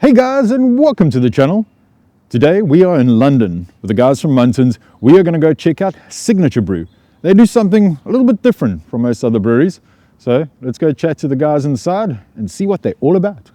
Hey guys, and welcome to the channel. Today we are in London with the guys from Muntons. We are going to go check out Signature Brew. They do something a little bit different from most other breweries. So let's go chat to the guys inside and see what they're all about.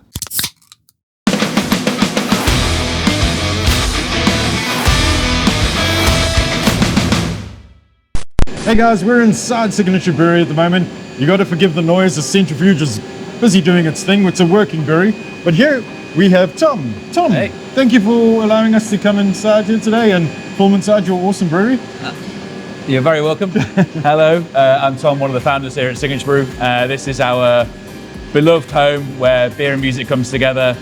Hey guys, we're inside Signature Brewery at the moment. You got to forgive the noise, the centrifuge is busy doing its thing. It's a working brewery. But here we have Tom. Tom, hey. Thank you for allowing us to come inside here today and film inside your awesome brewery. You're very welcome. Hello, I'm Tom, one of the founders here at Signature Brew. This is our beloved home where beer and music comes together.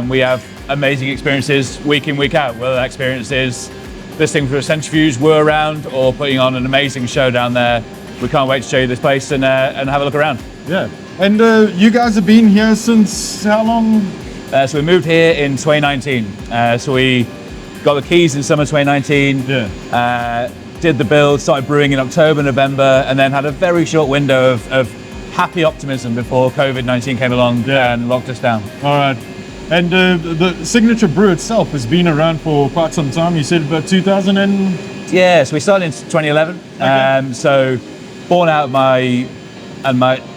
We have amazing experiences week in, week out, whether that experience is listening to a centrifuge whir around or putting on an amazing show down there. We can't wait to show you this place and have a look around. Yeah, and you guys have been here since how long? So we moved here in 2019. So we got the keys in summer 2019. Yeah. Did the build, started brewing in October, November, and then had a very short window of happy optimism before COVID-19 came along and locked us down. All right. And the Signature Brew itself has been around for quite some time. You said about 2000 and... Yeah, so we started in 2011. Okay. So born out of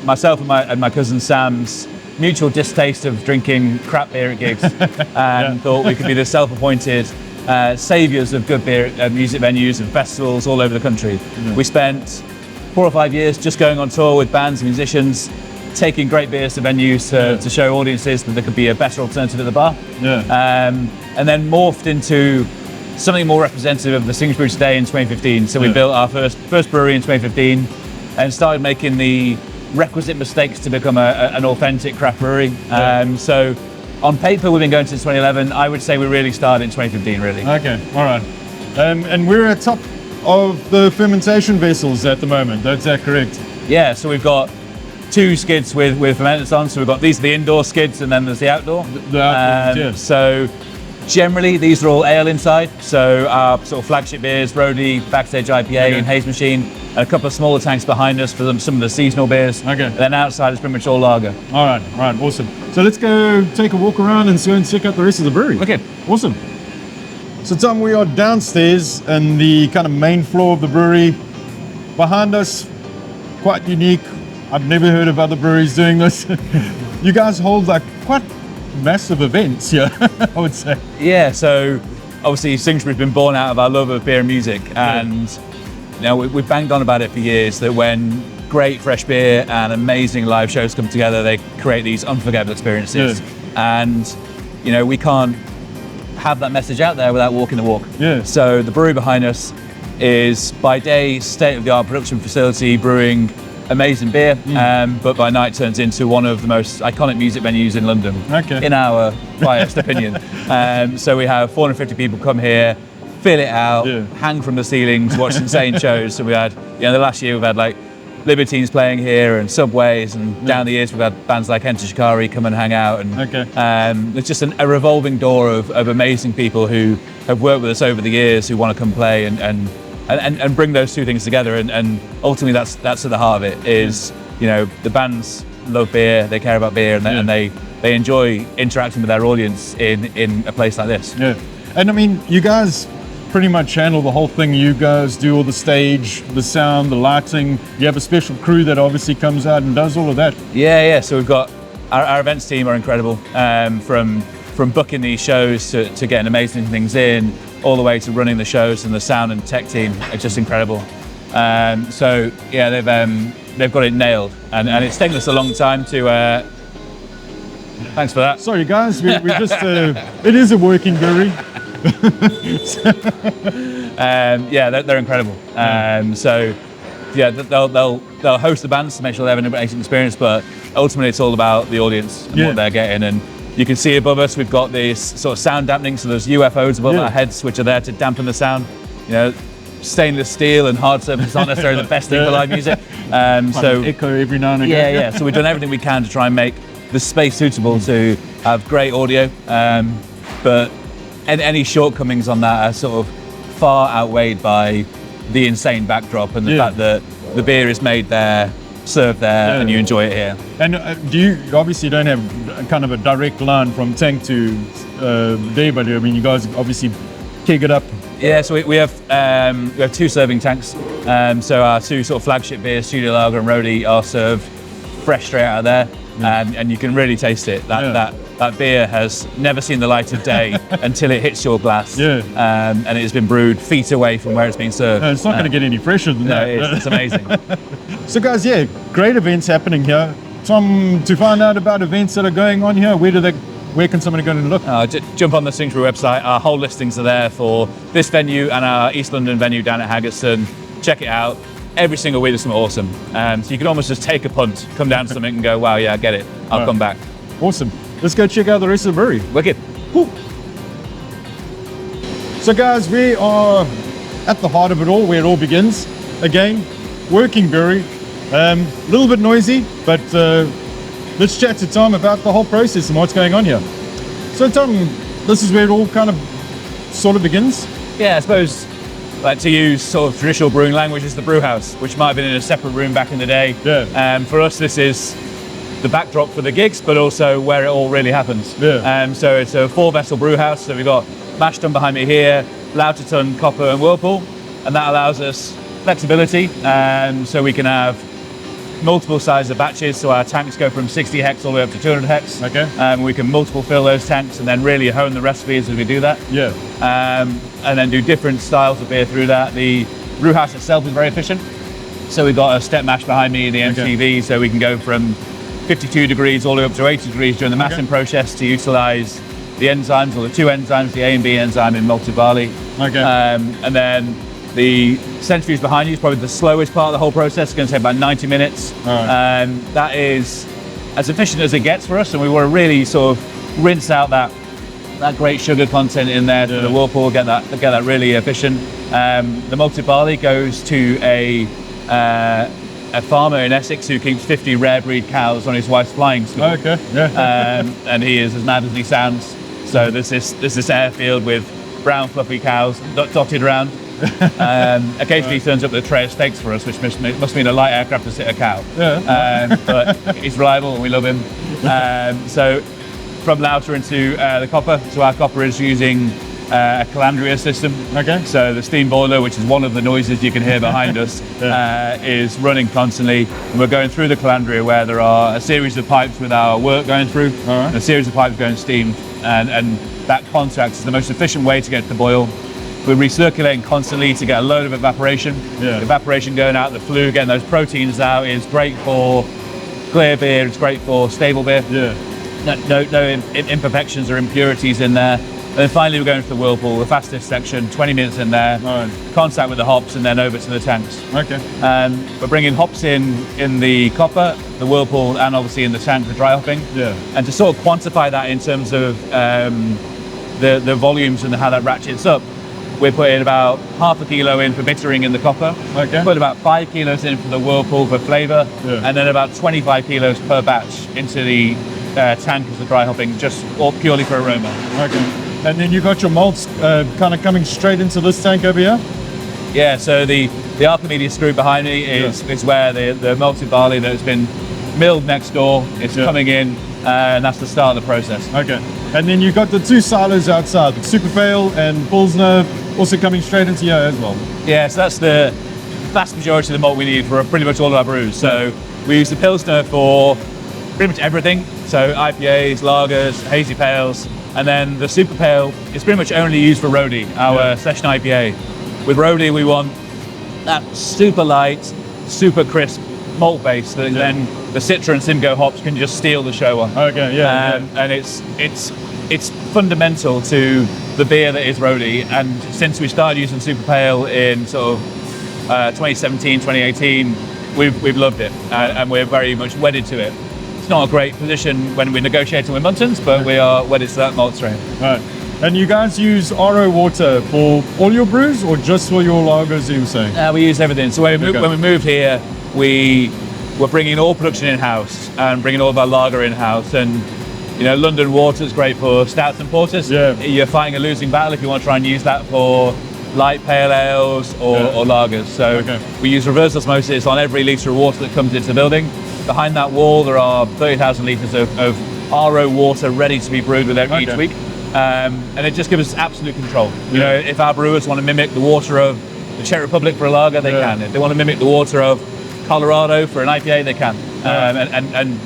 myself and my cousin Sam's mutual distaste of drinking crap beer at gigs, and thought we could be the self-appointed saviours of good beer at music venues and festivals all over the country. Yeah. We spent 4 or 5 years just going on tour with bands and musicians, taking great beers to venues to show audiences that there could be a better alternative at the bar. Yeah. And then morphed into something more representative of the Signature Brew today in 2015. So we built our first brewery in 2015 and started making the requisite mistakes to become an authentic craft brewery. So on paper we've been going since 2011. I would say we really started in 2015 really. Okay, all right. And we're at top of the fermentation vessels at the moment, is that correct? Yeah, so we've got 2 skids with fermenters on. So we've got these are the indoor skids and then there's the outdoor. The outdoor, So generally these are all ale inside. So our sort of flagship beers, Roadie, Backstage IPA and Haze Machine, and a couple of smaller tanks behind us for some of the seasonal beers. Okay. And then outside is pretty much all lager. All right, awesome. So let's go take a walk around and go and check out the rest of the brewery. Okay. Awesome. So Tom, we are downstairs in the kind of main floor of the brewery. Behind us, quite unique. I've never heard of other breweries doing this. You guys hold like quite massive events here, I would say. Yeah, so obviously Signature Brew's been born out of our love of beer and music, and you know, we've banged on about it for years that when great fresh beer and amazing live shows come together, they create these unforgettable experiences. And you know, we can't have that message out there without walking the walk. So the brewery behind us is by day state-of-the-art production facility, brewing amazing beer, but by night turns into one of the most iconic music venues in London, in our biased opinion. So we have 450 people come here, fill it out, hang from the ceilings, watch insane shows. So we had, you know, the last year we've had like Libertines playing here and Subways, and down the years we've had bands like Enter Shikari come and hang out. And it's just a revolving door of amazing people who have worked with us over the years who want to come play and bring those two things together, and ultimately that's at the heart of it is, you know, the bands love beer, they care about beer, and they enjoy interacting with their audience in a place like this. And I mean, you guys pretty much handle the whole thing. You guys do all the stage, the sound, the lighting. You have a special crew that obviously comes out and does all of that. So we've got our events team are incredible, from booking these shows to getting amazing things in, all the way to running the shows, and the sound and tech team are just incredible. So yeah, they've got it nailed, and it's taken us a long time to. Thanks for that. Sorry guys, we just it is a working brewery. They're incredible. So yeah, they'll host the bands to make sure they have an amazing experience, but ultimately it's all about the audience and what they're getting. And you can see above us, we've got this sort of sound dampening, so there's UFOs above our heads which are there to dampen the sound. You know, stainless steel and hard surfaces aren't necessarily the best thing for live music. So echo every now and again. So we've done everything we can to try and make the space suitable to have great audio, but any shortcomings on that are sort of far outweighed by the insane backdrop and the fact that the beer is made there served there and you enjoy it here. And do you obviously don't have kind of a direct line from tank to there, but I mean, you guys obviously keg it up. Yeah, so we have 2 serving tanks. So our 2 sort of flagship beers, Studio Lager and Roadie, are served fresh straight out of there, and you can really taste it. That beer has never seen the light of day until it hits your glass. And it has been brewed feet away from where it's being served. It's not going to get any fresher than that. It's amazing. So guys, great events happening here. Tom, to find out about events that are going on here, where can somebody go and look? Jump on the Signature Brew website. Our whole listings are there for this venue and our East London venue down at Haggerston. Check it out. Every single week there's something awesome. So you can almost just take a punt, come down to something and go, wow, yeah, I get it. I'll come back. Awesome. Let's go check out the rest of the brewery. Wicked. Cool. So guys, we are at the heart of it all, where it all begins. Again, working brewery. A little bit noisy, but let's chat to Tom about the whole process and what's going on here. So Tom, this is where it all kind of sort of begins? Yeah, I suppose, like, to use sort of traditional brewing language, is the brew house, which might have been in a separate room back in the day. For us, this is the backdrop for the gigs, but also where it all really happens. So it's a 4-vessel brew house. So we've got mash tun behind me here, lauter tun, copper and whirlpool, and that allows us flexibility. So we can have multiple sizes of batches. So our tanks go from 60 hex all the way up to 200 hex. We can multiple fill those tanks and then really hone the recipes as we do that. And then do different styles of beer through that. The brew house itself is very efficient. So we've got a step mash behind me, the MCV, so we can go from 52 degrees all the way up to 80 degrees during the mashing process to utilize the enzymes, or the 2 enzymes, the A and B enzyme in malted barley. And then the centrifuge behind you is probably the slowest part of the whole process. It's going to take about 90 minutes. That is as efficient as it gets for us, and we want to really sort of rinse out that great sugar content in there to the whirlpool, get that really efficient. The malted barley goes to a farmer in Essex who keeps 50 rare breed cows on his wife's flying school. And he is as mad as he sounds. So there's this airfield with brown fluffy cows dotted around. Occasionally he turns up with a tray of steaks for us, which must mean a light aircraft to sit a cow. But he's reliable and we love him. So from lauter into the copper. So our copper is using a calandria system. So the steam boiler, which is one of the noises you can hear behind us, is running constantly. And we're going through the calandria where there are a series of pipes with our wort going through, and a series of pipes going steamed, and that contact is the most efficient way to get the boil. We're recirculating constantly to get a load of evaporation. Evaporation going out the flue, getting those proteins out is great for clear beer, it's great for stable beer. No imperfections or impurities in there. And then finally we're going to the whirlpool, the fastest section, 20 minutes in there, contact with the hops and then over to the tanks. We're bringing hops in the copper, the whirlpool, and obviously in the tank for dry hopping. And to sort of quantify that in terms of the volumes and how that ratchets up, we're putting about half a kilo in for bittering in the copper, put about 5 kilos in for the whirlpool for flavour, and then about 25 kilos per batch into the tank as the dry hopping, just purely for aroma. And then you got your malts kind of coming straight into this tank over here? Yeah, so the Archimedes screw behind me is where the malted barley that's been milled next door is coming in, and that's the start of the process. And then you've got the 2 silos outside, the Super Pale and Pilsner, also coming straight into here as well. Yeah, so that's the vast majority of the malt we need for pretty much all of our brews. So we use the Pilsner for pretty much everything. So IPAs, lagers, hazy pales, and then the Super Pale is pretty much only used for Roadie, our session IPA. With Roadie, we want that super light, super crisp malt base that then the Citra and Simcoe hops can just steal the show on. And it's fundamental to the beer that is Roadie. And since we started using Super Pale in sort of 2017, 2018, we've loved it, and we're very much wedded to it. It's not a great position when we're negotiating with Muntons, but we are wedded to that malt strain. And you guys use RO water for all your brews, or just for your lagers, you were saying? We use everything. So when we moved here, we were bringing all production in-house and bringing all of our lager in-house. And you know, London water is great for stouts and porters. You're fighting a losing battle if you want to try and use that for light pale ales or lagers. So we use reverse osmosis on every litre of water that comes into the building. Behind that wall, there are 30,000 litres of RO water ready to be brewed with each week. And it just gives us absolute control. You know, if our brewers want to mimic the water of the Czech Republic for a lager, they can. If they want to mimic the water of Colorado for an IPA, they can. And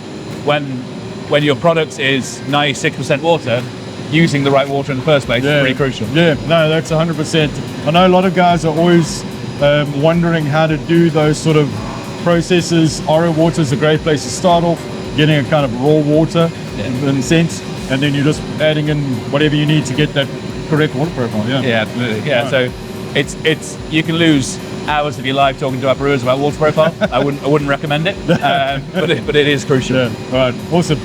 when your product is 96% water, using the right water in the first place is pretty crucial. Yeah, no, that's 100%. I know a lot of guys are always wondering how to do those sort of processes. RO water is a great place to start off, getting a kind of raw water in a sense, and then you're just adding in whatever you need to get that correct water profile. Yeah, absolutely. Yeah, so it's you can lose hours of your life talking to our brewers about water profile. I wouldn't recommend it, but it is crucial. Yeah, all right, awesome.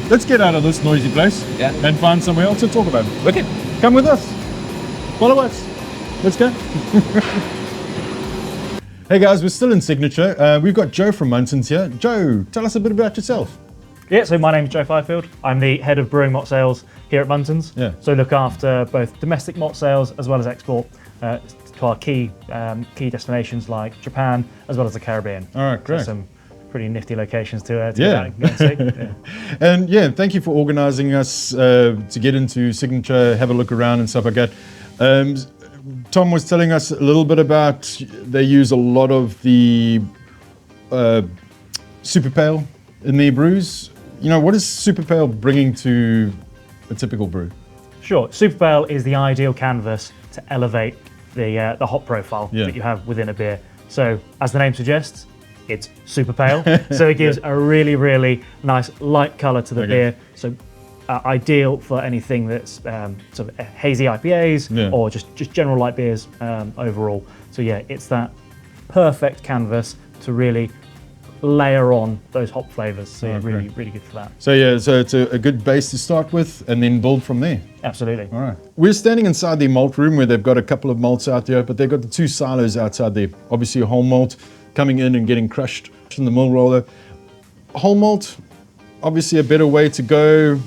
Let's get out of this noisy place and find somewhere else to talk about it. Okay, come with us. Follow us. Let's go. Hey guys, we're still in Signature. We've got Joe from Muntons here. Joe, tell us a bit about yourself. Yeah, so my name's Joe Fifield. I'm the head of brewing malt sales here at Muntons. Yeah. So look after both domestic malt sales as well as export to our key destinations like Japan as well as the Caribbean. All right, great. So some pretty nifty locations to get out and go and see. Yeah. And yeah, thank you for organising us to get into Signature, have a look around and stuff like that. Tom was telling us a little bit about they use a lot of the super pale in their brews. You know, what is super pale bringing to a typical brew? Sure, super pale is the ideal canvas to elevate the hop profile that you have within a beer. So as the name suggests, it's super pale. So it gives a really, really nice light colour to the beer. So ideal for anything that's sort of hazy IPAs or just general light beers overall. So yeah, it's that perfect canvas to really layer on those hop flavors. So yeah, really good for that. So yeah, so it's a good base to start with and then build from there. Absolutely. All right. We're standing inside the malt room where they've got a couple of malts out there, but they've got the two silos outside there. Obviously a whole malt coming in and getting crushed in the mill roller. Whole malt, obviously a better way to go,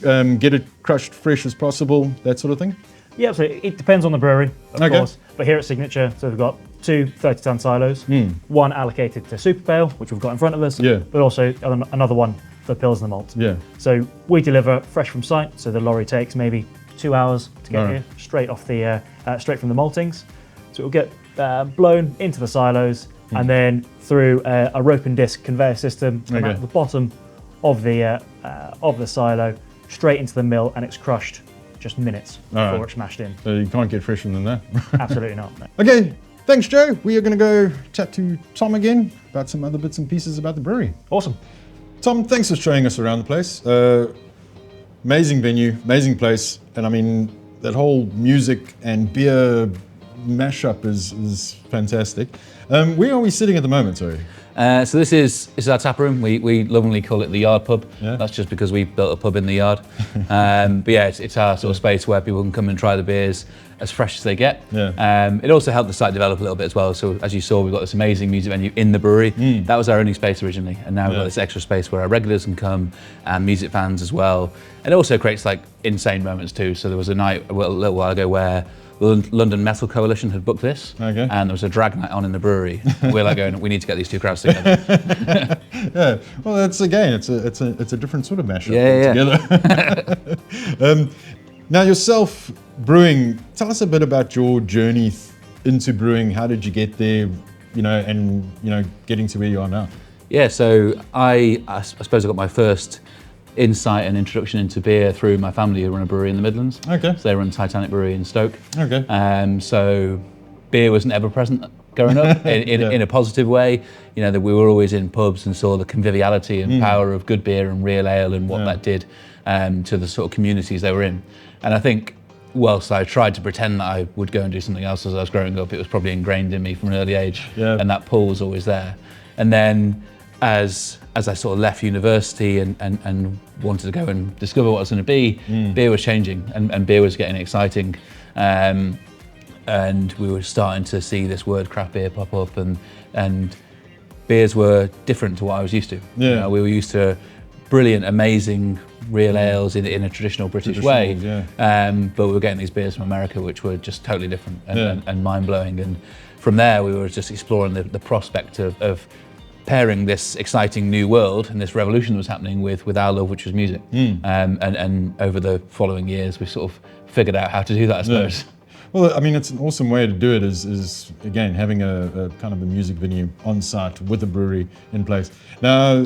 get it crushed fresh as possible, that sort of thing. Yeah, so it depends on the brewery, of course. But here at Signature, so we've got two 30-ton silos, one allocated to super pale, which we've got in front of us, but also another one for Pilsner malt. Yeah. So we deliver fresh from site, so the lorry takes maybe 2 hours to get here, straight off the straight from the maltings. So it will get blown into the silos and then through a rope and disc conveyor system at the bottom of the silo, straight into the mill, and it's crushed just minutes before it's smashed in. So you can't get fresher than that. Absolutely not. No. Okay, thanks Joe. We are going to go chat to Tom again about some other bits and pieces about the brewery. Awesome. Tom, thanks for showing us around the place. Amazing venue, amazing place. And I mean, that whole music and beer mashup is fantastic. Where are we sitting at the moment, sorry? So this is our tap room. We lovingly call it the yard pub. Yeah. That's just because we built a pub in the yard. But yeah, it's our sort of space where people can come and try the beers as fresh as they get. Yeah. It also helped the site develop a little bit as well. So as you saw, we've got this amazing music venue in the brewery. That was our only space originally, and now we've got this extra space where our regulars can come and music fans as well. And it also creates like insane moments too. So there was a night a little while ago where the London Metal Coalition had booked this, and there was a drag night on in the brewery. We're like going, we need to get these two crowds together. Yeah, well, that's again, it's a different sort of mashup together. Now, yourself brewing, tell us a bit about your journey into brewing. How did you get there? And getting to where you are now. Yeah, so I suppose I got my first insight and introduction into beer through my family who run a brewery in the Midlands. Okay. So they run Titanic Brewery in Stoke. Okay. So beer wasn't ever present growing up in a positive way. That we were always in pubs and saw the conviviality and power of good beer and real ale and what that did to the sort of communities they were in. And I think whilst I tried to pretend that I would go and do something else as I was growing up, it was probably ingrained in me from an early age. Yeah. And that pull was always there. And then as I sort of left university and wanted to go and discover what it was going to be, beer was changing and beer was getting exciting. And we were starting to see this word craft beer pop up and beers were different to what I was used to. Yeah. We were used to brilliant, amazing, real ales in a traditional British way. Yeah. But we were getting these beers from America, which were just totally different and mind-blowing. And from there, we were just exploring the prospect of pairing this exciting new world and this revolution that was happening with our love, which was music. And over the following years, we sort of figured out how to do that, I suppose. Yeah. Well, I mean, it's an awesome way to do it is again, having a kind of a music venue on site with a brewery in place. Now,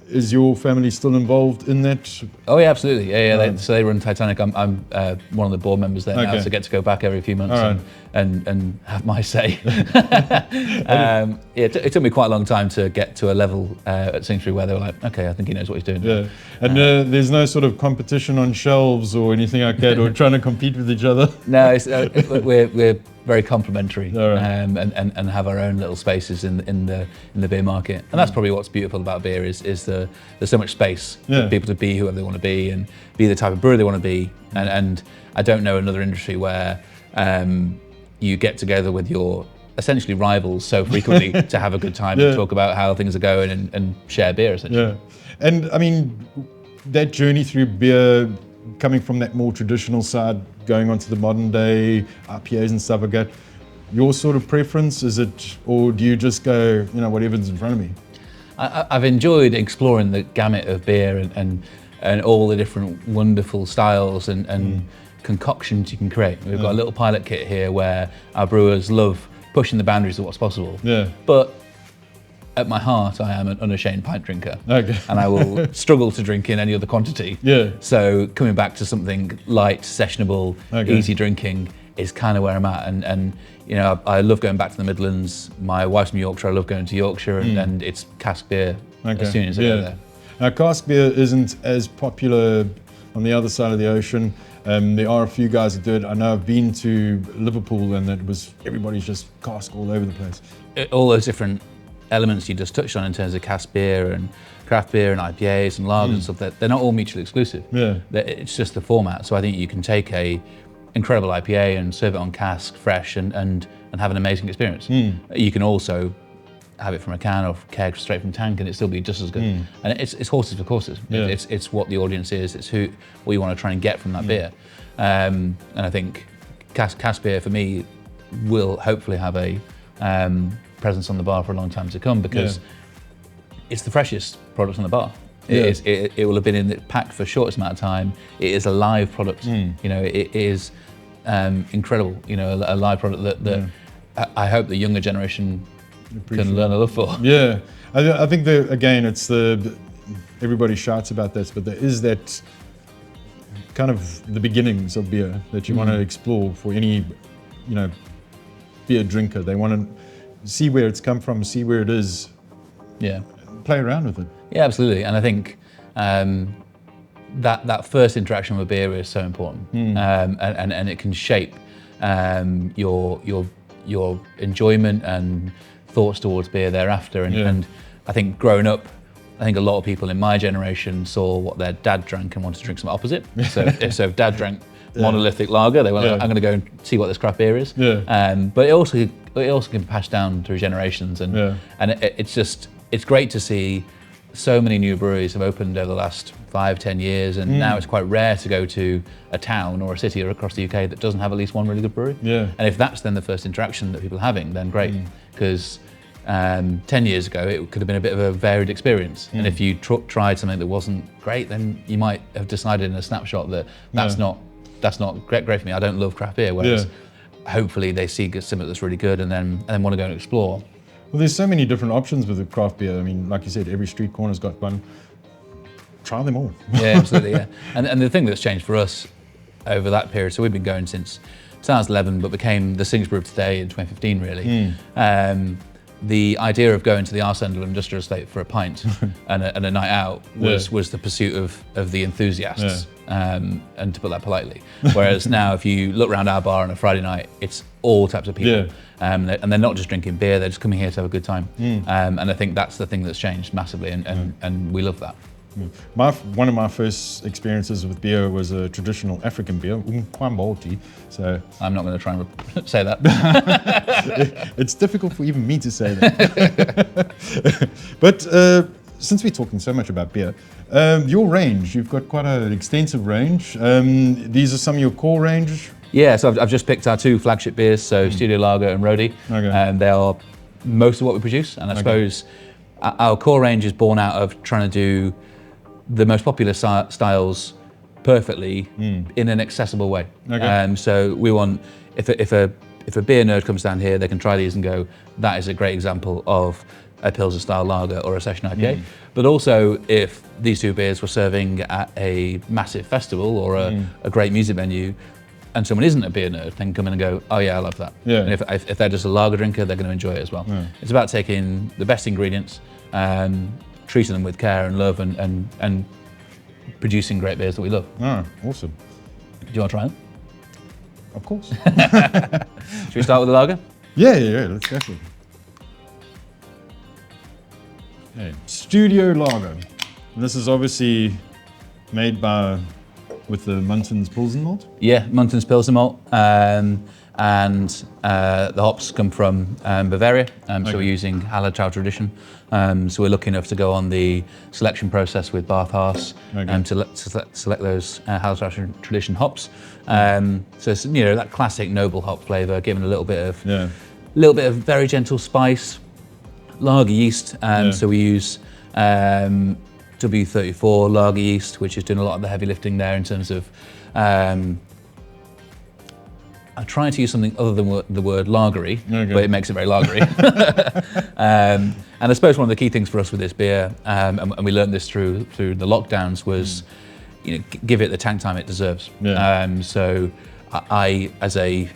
is your family still involved in that? Oh yeah, absolutely. Yeah. So they run Titanic. I'm one of the board members there now, Okay. so I get to go back every few months All right. and have my say. It took me quite a long time to get to a level at Signature where they were like, okay, I think he knows what he's doing. Yeah. And there's no sort of competition on shelves or anything like that, or trying to compete with each other? No, we're very complementary, All right. and have our own little spaces in the beer market. And that's probably what's beautiful about beer is there's so much space for people to be whoever they want to be and be the type of brewer they want to be. And I don't know another industry where you get together with your essentially rivals so frequently to have a good time and talk about how things are going and share beer essentially. Yeah. And I mean, that journey through beer, coming from that more traditional side, going on to the modern day IPAs and stuff like that, your sort of preference, is it, or do you just go, whatever's in front of me? I've enjoyed exploring the gamut of beer and all the different wonderful styles and concoctions you can create. We've got a little pilot kit here where our brewers love pushing the boundaries of what's possible. Yeah. But at my heart, I am an unashamed pint drinker. Okay. And I will struggle to drink in any other quantity. Yeah. So coming back to something light, sessionable, easy drinking is kind of where I'm at. And I love going back to the Midlands. My wife's from Yorkshire. I love going to Yorkshire and it's cask beer as soon as I go there. Now, cask beer isn't as popular on the other side of the ocean. There are a few guys that do it. I know I've been to Liverpool and everybody's just cask all over the place. All those different elements you just touched on in terms of cask beer and craft beer and IPAs and lagers and stuff, they're not all mutually exclusive. Yeah. It's just the format. So I think you can take a incredible IPA and serve it on cask fresh and have an amazing experience. You can also have it from a can or keg straight from tank and it still be just as good. And it's horses for courses. Yeah. It's what the audience is. It's what you want to try and get from that beer. And I think cask beer for me will hopefully have a presence on the bar for a long time to come because it's the freshest product on the bar. It will have been in the pack for shortest amount of time. It is a live product. It is incredible. A live product that I hope the younger generation can learn a love for. Yeah, I think again, it's everybody shouts about this, but there is that kind of the beginnings of beer that you want to explore for any, beer drinker. They want to see where it's come from, see where it is. Yeah. Play around with it. Yeah, absolutely. And I think that first interaction with beer is so important, and it can shape your enjoyment and thoughts towards beer thereafter. And I think growing up, I think a lot of people in my generation saw what their dad drank and wanted to drink some opposite. So if dad drank monolithic lager, they went, I'm going to go and see what this craft beer is. But it also can pass down through generations, and it's great to see so many new breweries have opened over the last 5-10 years, and now it's quite rare to go to a town or a city or across the UK that doesn't have at least one really good brewery. And if that's then the first interaction that people are having, then great, because 10 years ago it could have been a bit of a varied experience, and if you tried something that wasn't great, then you might have decided in a snapshot that that's not great for me. I don't love craft beer. Whereas hopefully they see something that's really good and then want to go and explore. Well, there's so many different options with the craft beer. I mean, like you said, every street corner's got one. Try them all. Yeah, absolutely. Yeah, and the thing that's changed for us over that period, so we've been going since 2011, but became the Signature Brew today in 2015, really. The idea of going to the Arsendal Industrial Estate for a pint and a night out was the pursuit of the enthusiasts, and to put that politely. Whereas now, if you look around our bar on a Friday night, it's all types of people, and they're not just drinking beer; they're just coming here to have a good time. And I think that's the thing that's changed massively, and we love that. One of my first experiences with beer was a traditional African beer, umqombothi. So I'm not going to try and say that. It's difficult for even me to say that. But since we're talking so much about beer, Your range, you've got quite an extensive range. These are some of your core range? Yeah, so I've just picked our 2 flagship beers, so Studio Lager and Roadie, and they are most of what we produce. And I suppose our core range is born out of trying to do the most popular styles perfectly in an accessible way. So we want, if a beer nerd comes down here, they can try these and go, that is a great example of a Pilsner style lager or a session IPA. But also, if these 2 beers were serving at a massive festival or a great music venue, and someone isn't a beer nerd, they can come in and go, oh yeah, I love that. And if they're just a lager drinker, they're going to enjoy it as well. It's about taking the best ingredients, treating them with care and love, and producing great beers that we love. Oh, awesome. Do you want to try them? Of course. Should we start with the lager? Yeah, let's go for it. Okay. Studio Lager. This is obviously made with the Muntons Pilsen malt? Yeah, Muntons Pilsen malt. And the hops come from Bavaria, so we're using Hallertau tradition. So we're lucky enough to go on the selection process with Brew House to select those Hallertau tradition hops. So it's, that classic noble hop flavour, given a little bit of very gentle spice, lager yeast. So we use W34 lager yeast, which is doing a lot of the heavy lifting there in terms of. I'm trying to use something other than the word lagery, but it makes it very lagery. And I suppose one of the key things for us with this beer, and we learned this through the lockdowns, was give it the tank time it deserves. So I, as a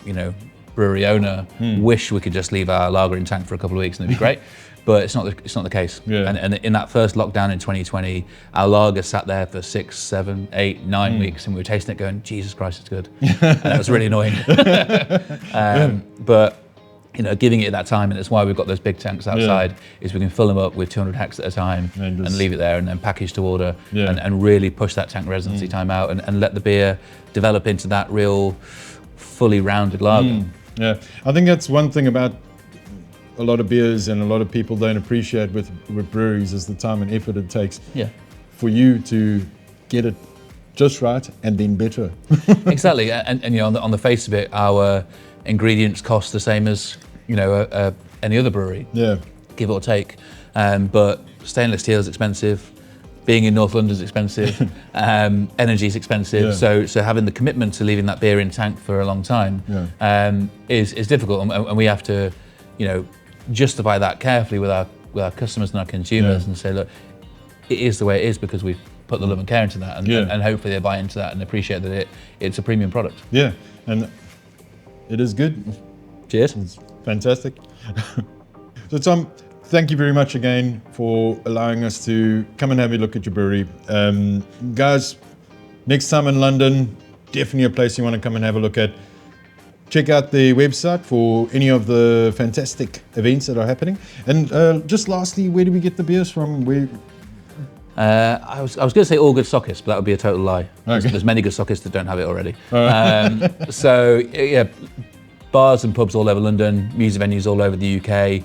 brewery owner, wish we could just leave our lager in tank for a couple of weeks and it'd be great. But it's not the case. And in that first lockdown in 2020, our lager sat there for 6, 7, 8, 9 weeks, and we were tasting it going, Jesus Christ, it's good. And that was really annoying. But giving it that time, and it's why we've got those big tanks outside, is we can fill them up with 200 hex at a time and leave it there and then package to order and really push that tank residency time out and let the beer develop into that real fully rounded lager. Yeah, I think that's one thing about a lot of beers and a lot of people don't appreciate with breweries is the time and effort it takes for you to get it just right and then better. Exactly, and on the face of it, our ingredients cost the same as any other brewery, give or take. But stainless steel is expensive. Being in North London is expensive. Energy is expensive. So having the commitment to leaving that beer in tank for a long time is difficult, and we have to justify that carefully with our customers and our consumers and say, look, it is the way it is because we've put the love and care into that, and hopefully they buy into that and appreciate that it's a premium product. Yeah, and it is good. Cheers. It's fantastic. So Tom, thank you very much again for allowing us to come and have a look at your brewery. Guys, next time in London, definitely a place you want to come and have a look at. Check out the website for any of the fantastic events that are happening. And just lastly, where do we get the beers from? I was going to say all good stockists, but that would be a total lie. There's many good stockists that don't have it already. So yeah, bars and pubs all over London, music venues all over the UK.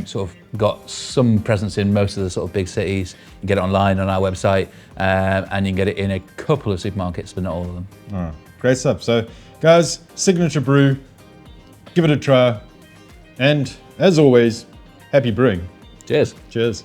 Sort of got some presence in most of the sort of big cities. You can get it online on our website, and you can get it in a couple of supermarkets, but not all of them. All right, great stuff. So guys, Signature Brew, give it a try. And as always, happy brewing. Cheers. Cheers.